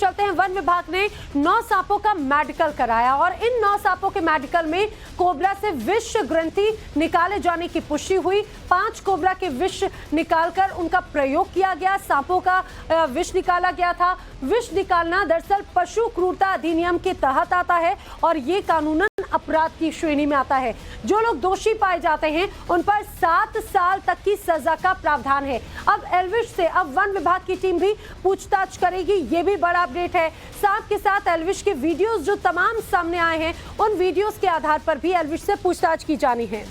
चलते हैं। वन विभाग ने 9 सांपों का मेडिकल कराया और इन 9 सांपों के मेडिकल में कोबरा से विष ग्रंथि निकाले जाने की पुष्टि हुई। 5 कोबरा के विष निकालकर उनका प्रयोग किया गया। सांपों का विष निकाला गया था। विष निकालना दरअसल पशु क्रूरता अधिनियम के तहत आता है और ये कानूनन अपराध की श्रेणी में आता है। जो लोग दोषी पाए जाते हैं उन पर 7 साल तक की सजा का प्रावधान है। अब एल्विश से अब वन विभाग की टीम भी पूछताछ करेगी। ये भी बड़ा अपडेट है। सांप के साथ एल्विश के वीडियोस जो तमाम सामने आए हैं, उन वीडियोस के आधार पर भी एल्विश से पूछताछ की जानी है।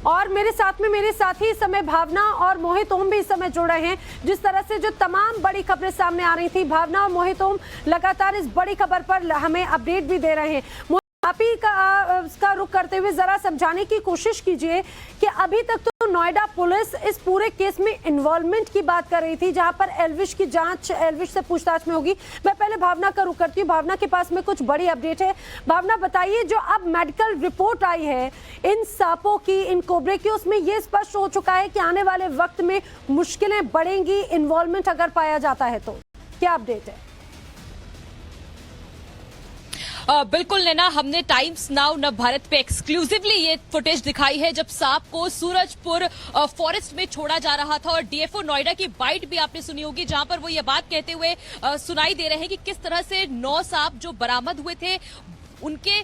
और मेरे साथी इस समय भावना और मोहित ओम भी इस समय जुड़ रहे हैं। जिस तरह से जो तमाम बड़ी खबरें सामने आ रही थी, भावना और मोहित ओम लगातार इस बड़ी खबर पर हमें अपडेट भी दे रहे हैं। आप ही का रुख करते हुए जरा समझाने की कोशिश कीजिए कि अभी तक तो नोएडा पुलिस इस पूरे केस में इन्वॉल्वमेंट की बात कर रही थी, जहां पर एल्विश की जांच एल्विश से पूछताछ में होगी। मैं पहले भावना का रुख करती हूँ। भावना के पास में कुछ बड़ी अपडेट है। भावना बताइए, जो अब मेडिकल रिपोर्ट आई है इन सांपों की, इन कोबरे की, उसमें यह स्पष्ट हो चुका है कि आने वाले वक्त में मुश्किलें बढ़ेंगी इन्वॉल्वमेंट अगर पाया जाता है तो। क्या अपडेट है? बिल्कुल नैना, हमने टाइम्स नाउ नवभारत पे एक्सक्लूसिवली ये फुटेज दिखाई है जब सांप को सूरजपुर फॉरेस्ट में छोड़ा जा रहा था और डीएफओ नोएडा की बाइट भी आपने सुनी होगी, जहां पर वो ये बात कहते हुए सुनाई दे रहे हैं कि किस तरह से 9 सांप जो बरामद हुए थे उनके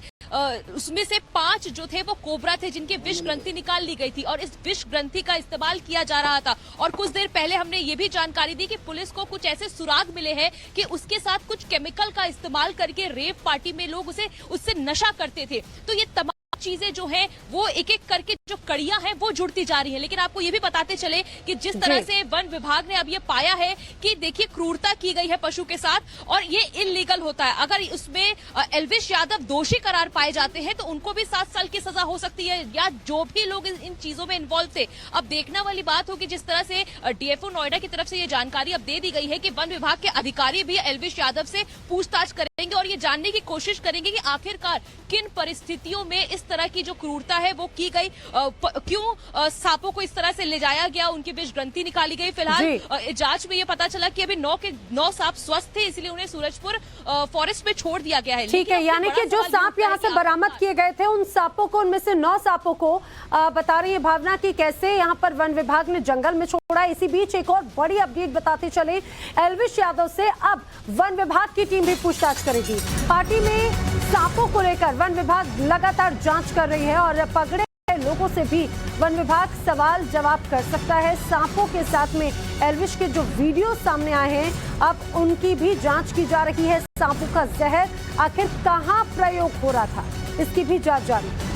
उसमें से 5 जो थे वो कोबरा थे जिनके विष ग्रंथि निकाल ली गई थी और इस विष ग्रंथि का इस्तेमाल किया जा रहा था। और कुछ देर पहले हमने ये भी जानकारी दी कि पुलिस को कुछ ऐसे सुराग मिले हैं कि उसके साथ कुछ केमिकल का इस्तेमाल करके रेव पार्टी में लोग उससे नशा करते थे। तो ये तमाम चीजें जो है वो एक एक करके जो कड़ियां हैं वो जुड़ती जा रही हैं। लेकिन आपको ये भी बताते चले कि जिस तरह से वन विभाग ने अब ये पाया है कि देखिए क्रूरता की गई है पशु के साथ और ये इलीगल होता है। अगर उसमें एल्विश यादव दोषी करार पाए जाते हैं तो उनको भी 7 साल की सजा हो सकती है, या जो भी लोग इन चीजों में इन्वॉल्व थे। अब देखना वाली बात होगी जिस तरह से डीएफओ नोएडा की तरफ से ये जानकारी अब दे दी गई है कि वन विभाग के अधिकारी भी एल्विश यादव से पूछताछ करेंगे और ये जानने की कोशिश करेंगे कि आखिरकार किन परिस्थितियों में इस तरह की जो क्रूरता है वो की गई, क्यों सांपों को इस तरह से ले जाया गया, उनकी विष ग्रंथि निकाली गई। फिलहाल जांच में ये पता चला कि अभी 9 सांप स्वस्थ थे, इसलिए उन्हें सूरजपुर फॉरेस्ट में छोड़ दिया गया है। ठीक है, यानी कि जो सांप यहाँ से बरामद किए गए थे उन सांपों को, उनमें से 9 सांपों को बता रही है भावना की कैसे यहाँ पर वन विभाग ने जंगल में छोड़ा। इसी बीच एक और बड़ी अपडेट बताते चले, एल्विश यादव से अब वन विभाग की टीम भी पूछताछ करेगी। पार्टी में सांपों को लेकर वन विभाग लगातार जांच कर रही है और पकड़े लोगों से भी वन विभाग सवाल जवाब कर सकता है। सांपों के साथ में एल्विश के जो वीडियो सामने आए हैं, अब उनकी भी जांच की जा रही है। सांपों का जहर आखिर कहां प्रयोग हो रहा था, इसकी भी जांच जारी है।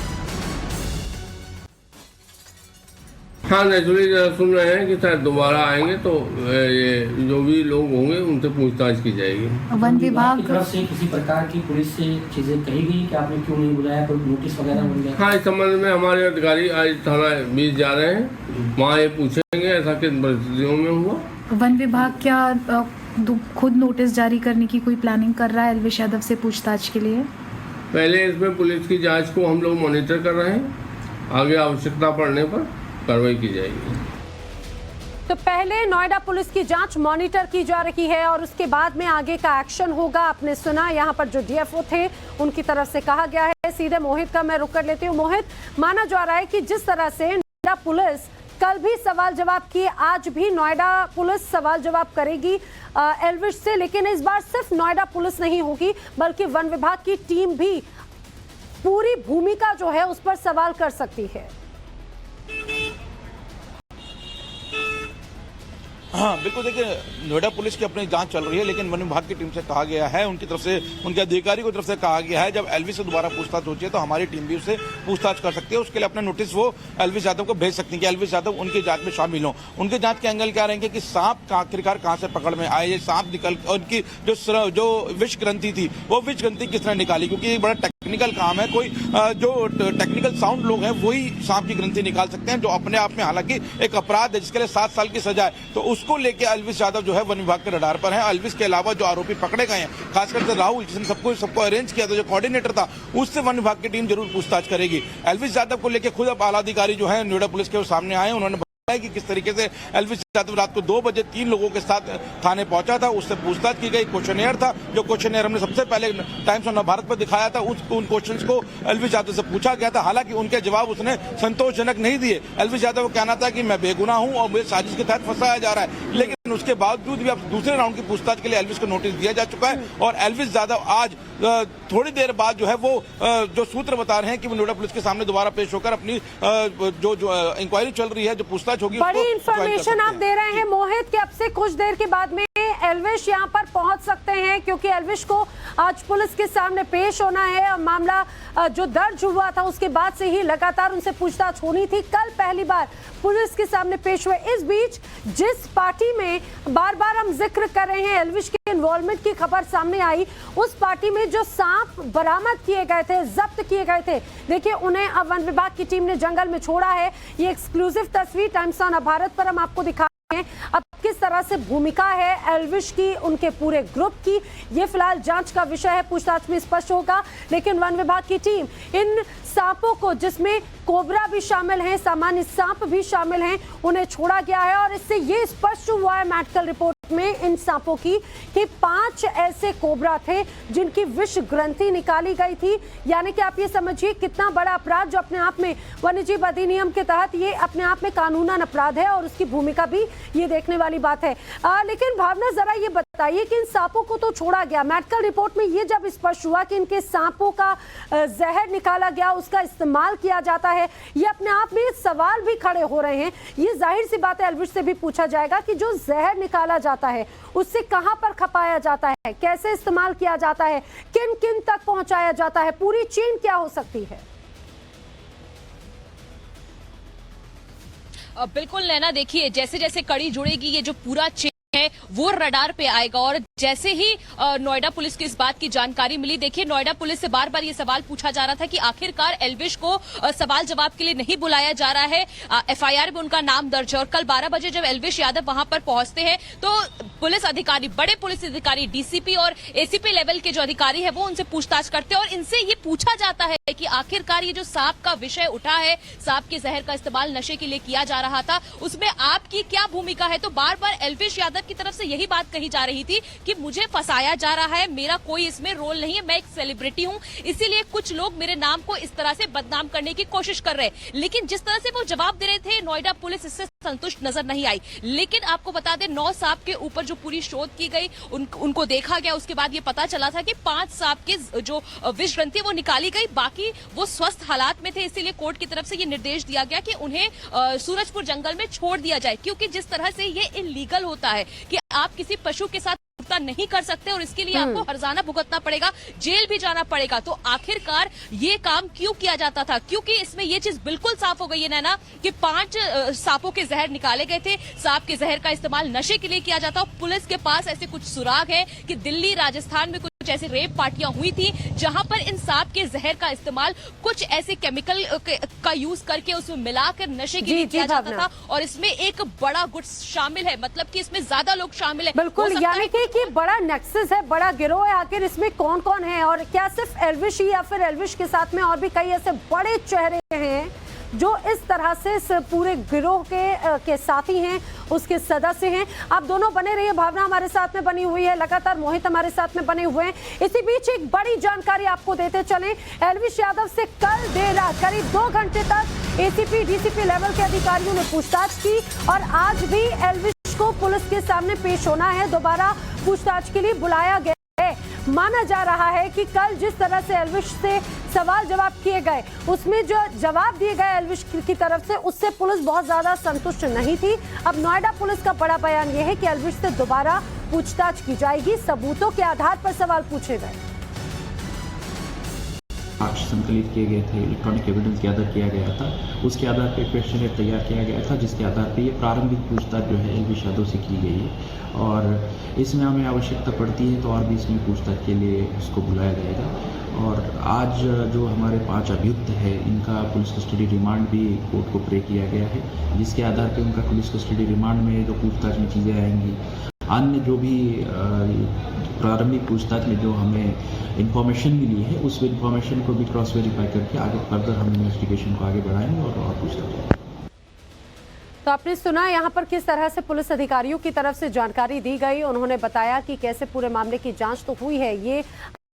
हाँ, नेचुरली सुन रहे हैं कि शायद दोबारा आएंगे तो ये जो भी लोग होंगे उनसे पूछताछ की जाएगी। वन विभाग की तरफ से किसी प्रकार की पुलिस से चीजें कही गई कि आपने क्यों नहीं बुलाया, कोई नोटिस वगैरह बन गया? हाँ, इस संबंध में हमारे अधिकारी आज थाना 20 जा रहे हैं, वहाँ ये पूछेंगे ऐसा किन परिस्थितियों में हुआ। वन विभाग क्या खुद नोटिस जारी करने की कोई प्लानिंग कर रहा है एल्विश यादव से पूछताछ के लिए? पहले इसमें पुलिस की जाँच को हम लोग मॉनिटर कर रहे हैं, आगे आवश्यकता पड़ने पर कार्रवाई की जाएगी। तो पहले नोएडा पुलिस की जांच मॉनिटर की जा रही है और उसके बाद में आगे का एक्शन होगा। आपने सुना यहाँ पर जो डीएफओ थे उनकी तरफ से कहा गया है। सीधे मोहित का मैं रुक कर लेती हूँ। मोहित, माना जा रहा है कि जिस तरह से नोएडा पुलिस कल भी सवाल जवाब किए, आज भी नोएडा पुलिस सवाल जवाब करेगी एल्विश से, लेकिन इस बार सिर्फ नोएडा पुलिस नहीं होगी बल्कि वन विभाग की टीम भी पूरी भूमिका जो है उस पर सवाल कर सकती है। हाँ बिल्कुल, देखिए नोएडा पुलिस की अपनी जांच चल रही है, लेकिन वन विभाग की टीम से कहा गया है, उनकी तरफ से, उनके अधिकारी की तरफ से कहा गया है जब एल्विश से दोबारा पूछताछ होती है तो हमारी टीम भी उससे पूछताछ कर सकती है। उसके लिए अपना नोटिस वो एल्विश यादव को भेज सकती है कि एल्विश यादव उनकी जांच में शामिल हो। उनके जांच के एंगल क्या रहेंगे कि सांप आखिरकार कहाँ से पकड़ में आए, ये सांप निकल, उनकी जो विष ग्रंथि थी वो विष ग्रंथि किस तरह निकाली, क्योंकि ये बड़ा टेक्निकल काम है। कोई जो टेक्निकल साउंड लोग हैं वही सांप की ग्रंथि निकाल सकते हैं, जो अपने आप में हालांकि एक अपराध है जिसके लिए 7 साल की सजा है। तो उसको लेके एल्विश यादव जो है वन विभाग के रडार पर है। एल्विश के अलावा जो आरोपी पकड़े गए हैं, खासकर से राहुल जिसने सबको अरेंज किया था, जो कोऑर्डिनेटर था, उससे वन विभाग की टीम जरूर पूछताछ करेगी। एल्विश यादव को लेकर खुद अब आला अधिकारी जो है नोएडा पुलिस के सामने आए, उन्होंने बताया कि किस तरीके से एल्विश यादव रात को 2 बजे 3 लोगों के साथ थाने पहुंचा था, उससे पूछताछ की गई। क्वेश्चनेयर था, जो क्वेश्चनेयर हमने सबसे पहले टाइम्स ऑफ नवभारत पर दिखाया था, उन क्वेश्चंस को एलविश यादव से पूछा गया था। हालांकि उनके जवाब उसने संतोषजनक नहीं दिए। एलविश यादव का कहना था कि मैं बेगुनाह हूं और मुझे साजिश के तहत फंसाया जा रहा है, लेकिन उसके बावजूद भी अब दूसरे राउंड की पूछताछ के लिए एलविश को नोटिस दिया जा चुका है। और एलविश यादव आज थोड़ी देर बाद जो है वो जो सूत्र बता रहे हैं कि वो नोएडा पुलिस के सामने दोबारा पेश होकर अपनी जो इंक्वायरी चल रही है, जो पूछताछ होगी, बड़ी इंफॉर्मेशन आप दे रहे हैं मोहित कि अब से कुछ देर के बाद में एलविश यहां पर पहुंच सकते हैं, क्योंकि एलविश को आज पुलिस के सामने पेश होना है। और मामला जो दर्ज हुआ था उसके बाद से ही लगातार उनसे पूछताछ होनी थी। कल पहली बार पुलिस के सामने पेश हुए। इस बीच जिस पार्टी में बार बार हम जिक्र कर रहे हैं एलविश के इन्वॉल्वमेंट की खबर सामने आई, उस पार्टी में जो सांप बरामद किए गए थे, जब्त किए गए थे, देखिए उन्हें अब वन विभाग की टीम ने जंगल में छोड़ा है। ये एक्सक्लूसिव तस्वीर टाइम्स ऑफ भारत पर हम आपको दिखा रहे हैं। अब किस तरह से भूमिका है एलविश की, उनके पूरे ग्रुप की, ये फिलहाल जांच का विषय है, पूछताछ में स्पष्ट होगा। लेकिन वन विभाग की टीम इन सांपों को, जिसमें कोबरा भी शामिल हैं, सामान्य सांप भी शामिल हैं, उन्हें छोड़ा गया है। और इससे ये स्पष्ट हुआ है मेडिकल रिपोर्ट में इन सांपों की कि 5 ऐसे कोबरा थे जिनकी विष ग्रंथि निकाली गई थी। यानी कि आप ये समझिए कितना बड़ा अपराध, जो अपने आप में वन्यजीव अधिनियम के तहत ये अपने आप में कानूनन अपराध है, और उसकी भूमिका भी ये देखने वाली बात है। लेकिन भावना, जरा ये बताइए कि इन सांपों को तो छोड़ा गया, मेडिकल रिपोर्ट में ये जब स्पष्ट हुआ कि इनके सांपों का जहर निकाला गया, उसका इस्तेमाल किया जाता है, ये अपने आप में सवाल भी खड़े हो रहे हैं। ये जाहिर सी बात है, एलविश से भी पूछा जाएगा कि जो जहर निकाला जाता है उससे कहां पर खपाया जाता है, कैसे इस्तेमाल किया जाता है, किन किन तक पहुंचाया जाता है, पूरी चेन क्या हो सकती है। बिल्कुल नैना, देखिए जैसे जैसे कड़ी जुड़ेगी, ये जो पूरा चेन है वो रडार पे आएगा। और जैसे ही नोएडा पुलिस को इस बात की जानकारी मिली, देखिए नोएडा पुलिस से बार बार ये सवाल पूछा जा रहा था कि आखिरकार एलविश को सवाल जवाब के लिए नहीं बुलाया जा रहा है। एफआईआर में उनका नाम दर्ज है। और कल 12 बजे जब एलविश यादव वहां पर पहुंचते हैं तो पुलिस अधिकारी, बड़े पुलिस अधिकारी, डीसीपी और एसीपी लेवल के जो अधिकारी है वो उनसे पूछताछ करते हैं। और इनसे ये पूछा जाता है कि आखिरकार ये जो सांप का विषय उठा है, सांप के जहर का इस्तेमाल नशे के लिए किया जा रहा था, उसमें आपकी क्या भूमिका है। तो बार बार एलविश यादव की तरफ से यही बात कही जा रही थी कि मुझे फंसाया जा रहा है, मेरा कोई इसमें रोल नहीं है, मैं एक सेलिब्रिटी हूं, इसीलिए कुछ लोग मेरे नाम को इस तरह से बदनाम करने की कोशिश कर रहे हैं। लेकिन जिस तरह से वो जवाब दे रहे थे, नोएडा पुलिस इससे संतुष्ट नजर नहीं आई। लेकिन आपको बता दें, 9 सांप के ऊपर जो पूरी शोध की गई, उनको देखा गया, उसके बाद ये पता चला था कि 5 सांप के जो विष ग्रंथि वो निकाली गई, बाकी वो स्वस्थ हालात में थे। इसीलिए कोर्ट की तरफ से ये निर्देश दिया गया कि उन्हें सूरजपुर जंगल में छोड़ दिया जाए, क्योंकि जिस तरह से ये इलीगल होता है कि आप किसी पशु के साथ नहीं कर सकते और इसके लिए आपको हर्जाना भुगतना पड़ेगा, जेल भी जाना पड़ेगा। तो आखिरकार ये काम क्यों किया जाता था, क्योंकि इसमें ये चीज बिल्कुल साफ हो गई है नैना कि 5 सांपों के जहर निकाले गए थे। सांप के जहर का इस्तेमाल नशे के लिए किया जाता। और पुलिस के पास ऐसे कुछ सुराग है कि दिल्ली, राजस्थान में कुछ ऐसी रेप पार्टियां हुई थी जहां पर इन सांप के जहर का इस्तेमाल कुछ ऐसे केमिकल का यूज करके उसमें मिलाकर नशे के लिए किया जाता था। और इसमें एक बड़ा गुट शामिल है, मतलब कि इसमें ज्यादा लोग शामिल है। बिल्कुल, यानी कि बड़ा नेक्सस है, बड़ा गिरोह है। आखिर इसमें कौन कौन है, और क्या सिर्फ एलविश ही या फिर एलविश के साथ में और भी कई ऐसे बड़े चेहरे हैं जो इस तरह से इस पूरे गिरोह के साथी हैं, उसके सदस्य हैं। आप दोनों बने रहिए, भावना हमारे साथ में बनी हुई है, लगातार मोहित हमारे साथ में बने हुए हैं। इसी बीच एक बड़ी जानकारी आपको देते चले, एलविश यादव से कल देर रात करीब 2 घंटे तक एसीपी, डीसीपी लेवल के अधिकारियों ने पूछताछ की। और आज भी एलविश को पुलिस के सामने पेश होना है, दोबारा पूछताछ के लिए बुलाया गया है। माना जा रहा है कि कल जिस तरह से एलविश से सवाल जवाब किए गए, उसमें जो जवाब दिए गए एलविश की तरफ से, उससे पुलिस बहुत ज्यादा संतुष्ट नहीं थी। अब नोएडा पुलिस का बड़ा बयान यह है कि एलविश से दोबारा पूछताछ की जाएगी, सबूतों के आधार पर सवाल पूछे गए। साक्ष्य संकलित किए गए थे, इलेक्ट्रॉनिक एविडेंस गैदर किया गया था, उसके आधार पर क्वेश्चनर तैयार किया गया था, जिसके आधार पर ये प्रारंभिक पूछताछ जो है एलविश यादव से की गई है। और इसमें हमें आवश्यकता पड़ती है तो और भी इसमें पूछताछ के लिए उसको बुलाया जाएगा। और आज जो हमारे 5 अभियुक्त हैं, इनका पुलिस कस्टडी रिमांड भी कोर्ट को प्रे किया गया है, जिसके आधार पर उनका पुलिस कस्टडी रिमांड में जो पूछताछ में चीज़ें आएंगी, अन्य जो भी प्रारंभिक पूछताछ में जो हमें इंफॉर्मेशन मिली है, उस इंफॉर्मेशन को भी क्रॉस वेरीफाई करके आगे फर्दर हम इन्वेस्टिगेशन को आगे बढ़ाएंगे और पूछताछ। तो आपने सुना यहाँ पर किस तरह से पुलिस अधिकारियों की तरफ से जानकारी दी गई। उन्होंने बताया कि कैसे पूरे मामले की जांच तो हुई है। ये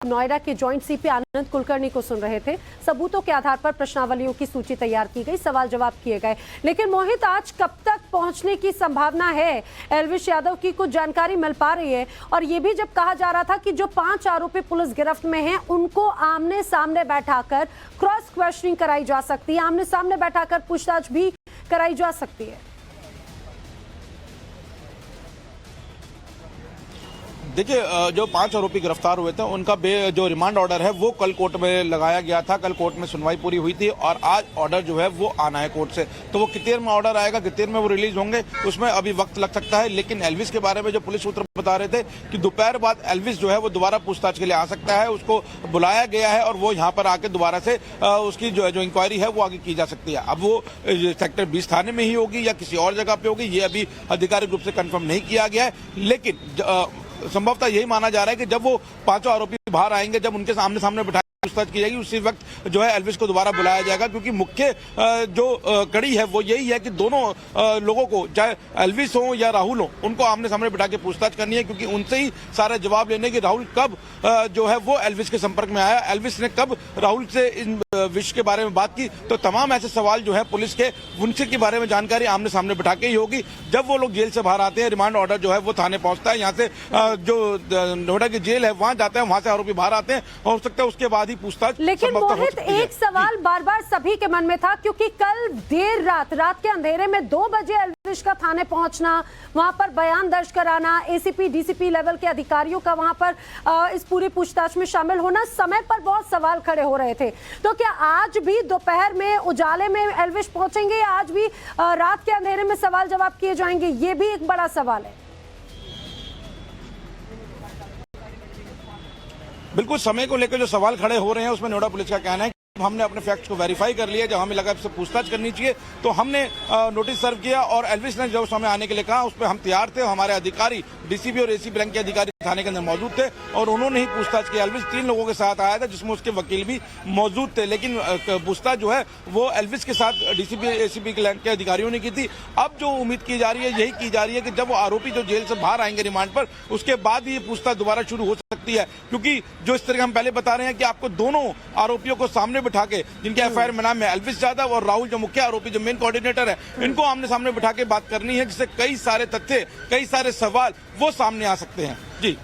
नोएडा के जॉइंट सीपी आनंद कुलकर्णी को सुन रहे थे। सबूतों के आधार पर प्रश्नावलियों की सूची तैयार की गई, सवाल जवाब किए गए। लेकिन मोहित, आज कब तक पहुंचने की संभावना है? एल्विश यादव की कुछ जानकारी मिल पा रही है? और ये भी जब कहा जा रहा था कि जो 5 आरोपी पुलिस गिरफ्त में हैं, उनको आमने सामने बैठाकर क्रॉस क्वेश्चनिंग कराई जा सकती है, आमने सामने बैठाकर पूछताछ भी कराई जा सकती है। देखिए, जो 5 आरोपी गिरफ्तार हुए थे उनका जो रिमांड ऑर्डर है वो कल कोर्ट में लगाया गया था। कल कोर्ट में सुनवाई पूरी हुई थी और आज ऑर्डर जो है वो आना है कोर्ट से। तो वो कितनी देर में ऑर्डर आएगा, कितनी देर में वो रिलीज होंगे, उसमें अभी वक्त लग सकता है। लेकिन एल्विस के बारे में जो पुलिस सूत्र बता रहे थे कि दोपहर बाद एल्विस जो है वो दोबारा पूछताछ के लिए आ सकता है। उसको बुलाया गया है और वो यहाँ पर आके दोबारा से उसकी जो इंक्वायरी है वो आगे की जा सकती है। अब वो सेक्टर 20 थाने में ही होगी या किसी और जगह पे होगी, ये अभी आधिकारिक रूप से कंफर्म नहीं किया गया है। लेकिन संभवतः यही माना जा रहा है कि जब वो 5 आरोपी बाहर आएंगे, जब उनके सामने सामने बिठाए पूछताछ की जाएगी, उसी वक्त जो है एल्विस को दोबारा बुलाया जाएगा। क्योंकि मुख्य जो कड़ी है वो यही है कि दोनों लोगों को, चाहे एल्विस हो या राहुल हो, उनको आमने सामने बिठा के पूछताछ करनी है। क्योंकि उनसे ही सारे जवाब लेने कि राहुल कब जो है वो एल्विस के संपर्क में आया, एल्विस ने कब राहुल से इन विषय के बारे में बात की। तो तमाम ऐसे सवाल जो है पुलिस के, उनसे के बारे में जानकारी आमने सामने बिठा के ही होगी। जब वो लोग जेल से बाहर आते हैं, रिमांड ऑर्डर जो है वो थाने पहुंचता है, यहाँ से जो नोएडा की जेल है वहां जाते हैं, वहां से आरोपी बाहर आते हैं और हो सकता है उसके बाद ही पूछताछ। लेकिन मोहित, एक सवाल बार बार सभी के मन में था, क्योंकि कल देर रात के अंधेरे में 2 बजे एल्विश का थाने पहुंचना, वहां पर बयान दर्ज कराना, एसीपी डीसीपी लेवल के अधिकारियों का वहां पर इस पूरी पूछताछ में शामिल होना, समय पर बहुत सवाल खड़े हो रहे थे। तो क्या आज भी दोपहर में उजाले में एल्विश पहुंचेंगे या आज भी रात के अंधेरे में सवाल जवाब किए जाएंगे? ये भी एक बड़ा सवाल है। बिल्कुल, समय को लेकर जो सवाल खड़े हो रहे हैं उसमें नोएडा पुलिस का कहना है हमने अपने फैक्ट्स को वेरीफाई कर लिया। जब हमें लगा इससे पूछताछ करनी चाहिए तो हमने नोटिस सर्व किया और एल्विस ने जो समय आने के लिए कहा उस पर हम तैयार थे। हमारे अधिकारी, डीसीपी और एसीपी रैंक के अधिकारी थाने के अंदर मौजूद थे और उन्होंने ही पूछताछ की। एल्विस 3 लोगों के साथ आया था जिसमें उसके वकील भी मौजूद थे। लेकिन पूछताछ जो है वो एल्विस के साथ डीसीपी एसीपी के रैंक के अधिकारियों ने की थी। अब जो उम्मीद की जा रही है, यही की जा रही है कि जब वो आरोपी जो जेल से बाहर आएंगे रिमांड पर, उसके बाद ही ये पूछताछ दोबारा शुरू हो सकती है। क्योंकि जो इस तरह हम पहले बता रहे हैं कि आपको दोनों आरोपियों को सामने बिठा के, जिनके एफआईआर में नाम है एल्विस यादव और राहुल, जो मुख्य आरोपी, जो मेन कोऑर्डिनेटर है, इनको आमने सामने बिठा के बात करनी है, जिससे कई सारे तथ्य, कई सारे सवाल वो सामने आ सकते हैं। जी,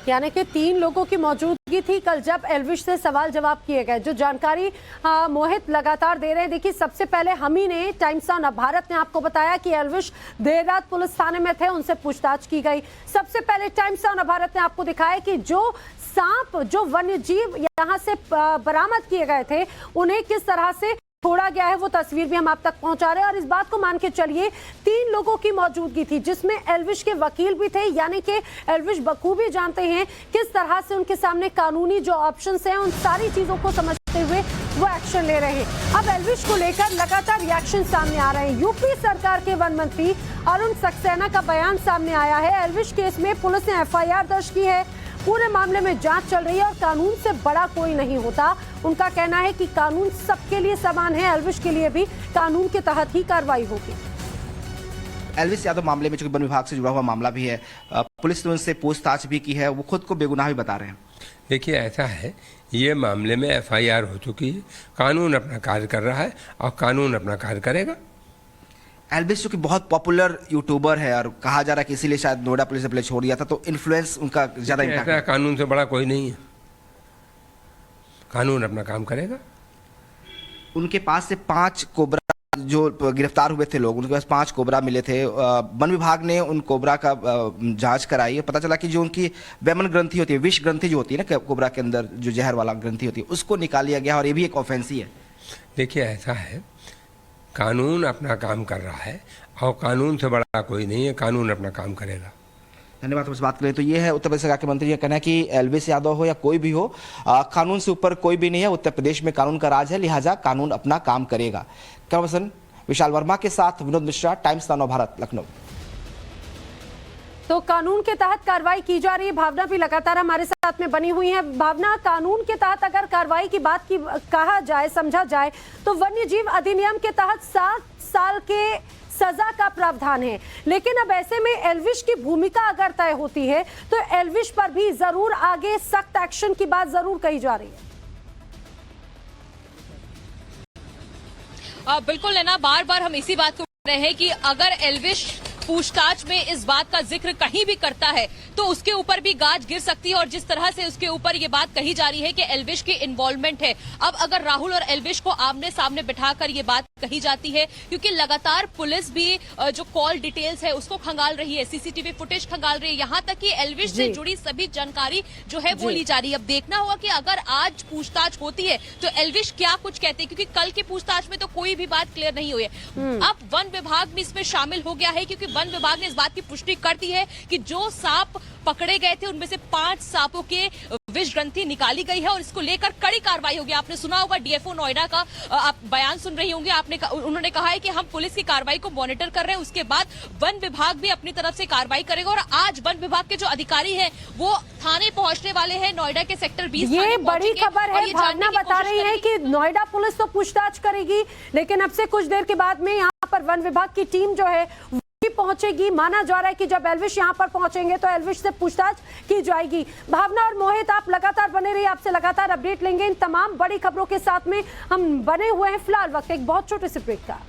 यानी कि 3 लोगों की मौजूदगी थी कल जब एल्विश से सवाल जवाब किए गए। जो जानकारी मोहित लगातार दे रहे हैं, देखिए सबसे पहले हम ही ने, टाइम्स ऑफ भारत ने आपको बताया कि एल्विश देर रात पुलिस थाने में थे, उनसे पूछताछ की गई। सबसे पहले टाइम्स ऑफ भारत ने आपको दिखाया कि जो सांप, जो वन्य जीव यहाँ से बरामद किए गए थे, उन्हें किस तरह से छोड़ा गया है, वो तस्वीर भी हम आप तक पहुंचा रहे हैं। और इस बात को मान के चलिए 3 लोगों की मौजूदगी थी, जिसमें एल्विश के वकील भी थे। यानी कि एल्विश बखूबी जानते हैं किस तरह से उनके सामने कानूनी जो ऑप्शंस हैं, उन सारी चीजों को समझते हुए वो एक्शन ले रहे हैं। अब एल्विश को लेकर लगातार रिएक्शन सामने आ रहे हैं। यूपी सरकार के वन मंत्री अरुण सक्सेना का बयान सामने आया है। एल्विश केस में पुलिस ने एफआईआर दर्ज की है, पूरे मामले में जांच चल रही है और कानून से बड़ा कोई नहीं होता। उनका कहना है कि कानून सबके लिए समान है, एल्विश के लिए भी कानून के तहत ही कार्रवाई होगी। एल्विस यादव मामले में, जो वन विभाग से जुड़ा हुआ मामला भी है, पुलिस ने उनसे पूछताछ भी की है, वो खुद को बेगुनाह भी बता रहे हैं। देखिए, ऐसा है, ये मामले में एफआईआर हो चुकी है, कानून अपना कार्य कर रहा है और कानून अपना कार्य करेगा। एल्विस जो कि बहुत पॉपुलर यूट्यूबर है और कहा जा रहा है कि इसीलिए शायद नोएडा पुलिस ने पहले छोड़ दिया था, तो इन्फ्लुएंस उनका ज्यादा इम्पैक्ट है। कानून से बड़ा कोई नहीं है, कानून अपना काम करेगा। उनके पास से 5 कोबरा, जो गिरफ्तार हुए थे लोग, उनके पास 5 कोबरा मिले थे। वन विभाग ने उन कोबरा का जांच कराई है। पता चला कि जो उनकी वेमन ग्रंथि होती है, विष ग्रंथि जो होती है ना कोबरा के अंदर, जो जहर वाला ग्रंथि होती है, उसको निकाल लिया गया और ये भी एक ऑफेंस ही है। देखिए, ऐसा है, कानून अपना काम कर रहा है और कानून से बड़ा कोई नहीं है, कानून अपना काम करेगा। धन्यवाद। इस बात करें तो ये है उत्तर प्रदेश सरकार के मंत्री का कहना है कि एल्विस यादव हो या कोई भी हो, कानून से ऊपर कोई भी नहीं है। उत्तर प्रदेश में कानून का राज है, लिहाजा कानून अपना काम करेगा। कैमरा पर्सन विशाल वर्मा के साथ विनोद मिश्रा, टाइम्स ऑफ भारत, लखनऊ। तो कानून के तहत कार्रवाई की जा रही है। भावना भी लगातार हमारे साथ में बनी हुई है। भावना, कानून के तहत अगर कार्रवाई की बात की कहा जाए, समझा जाए, तो वन्य जीव अधिनियम के तहत 7 साल के सजा का प्रावधान है। लेकिन अब ऐसे में एल्विश की भूमिका अगर तय होती है तो एल्विश पर भी जरूर आगे सख्त एक्शन की बात जरूर कही जा रही है। बिल्कुल नैना, बार बार हम इसी बात को कह रहे हैं कि अगर एल्विश पूछताछ में इस बात का जिक्र कहीं भी करता है तो उसके ऊपर भी गाज गिर सकती है। और जिस तरह से उसके ऊपर ये बात कही जा रही है कि एल्विश की इन्वॉल्वमेंट है, अब अगर राहुल और एल्विश को आमने सामने बिठाकर ये बात कही जाती है, क्योंकि लगातार पुलिस भी जो कॉल डिटेल्स है उसको खंगाल रही है, सीसीटीवी फुटेज खंगाल रही है, यहाँ तक कि एल्विश से जुड़ी सभी जानकारी जो है वो ली जा रही है। अब देखना होगा कि अगर आज पूछताछ होती है तो एल्विश क्या कुछ कहते हैं, क्योंकि कल की पूछताछ में तो कोई भी बात क्लियर नहीं हुई है। अब वन विभाग भी इसमें शामिल हो गया है, क्योंकि वन विभाग ने इस बात की पुष्टि कर दी है कि जो सांप पकड़े गए थे उनमें से 5 सांपों के विष ग्रंथि निकाली गई है और इसको लेकर कड़ी कार्रवाई होगी। आपने सुना होगा डीएफओ नोएडा का आप बयान सुन रही होंगे, उन्होंने कहा है कि हम पुलिस की कार्रवाई को मॉनिटर कर रहे हैं, उसके बाद वन विभाग भी अपनी तरफ से कार्रवाई करेगा। और आज वन विभाग के जो अधिकारी हैं वो थाने पहुंचने वाले हैं, नोएडा के सेक्टर 20। ये बड़ी खबर है, भावना बता रही है कि नोएडा पुलिस तो पूछताछ करेगी, लेकिन अब से कुछ देर के बाद में यहाँ पर वन विभाग की टीम जो है पहुंचेगी। माना जा रहा है कि जब एल्विश यहां पर पहुंचेंगे तो एल्विश से पूछताछ की जाएगी। भावना और मोहित, आप लगातार बने रहिए, आपसे लगातार अपडेट लेंगे इन तमाम बड़ी खबरों के साथ में। हम बने हुए हैं फिलहाल वक्त एक बहुत छोटे से ब्रेक का।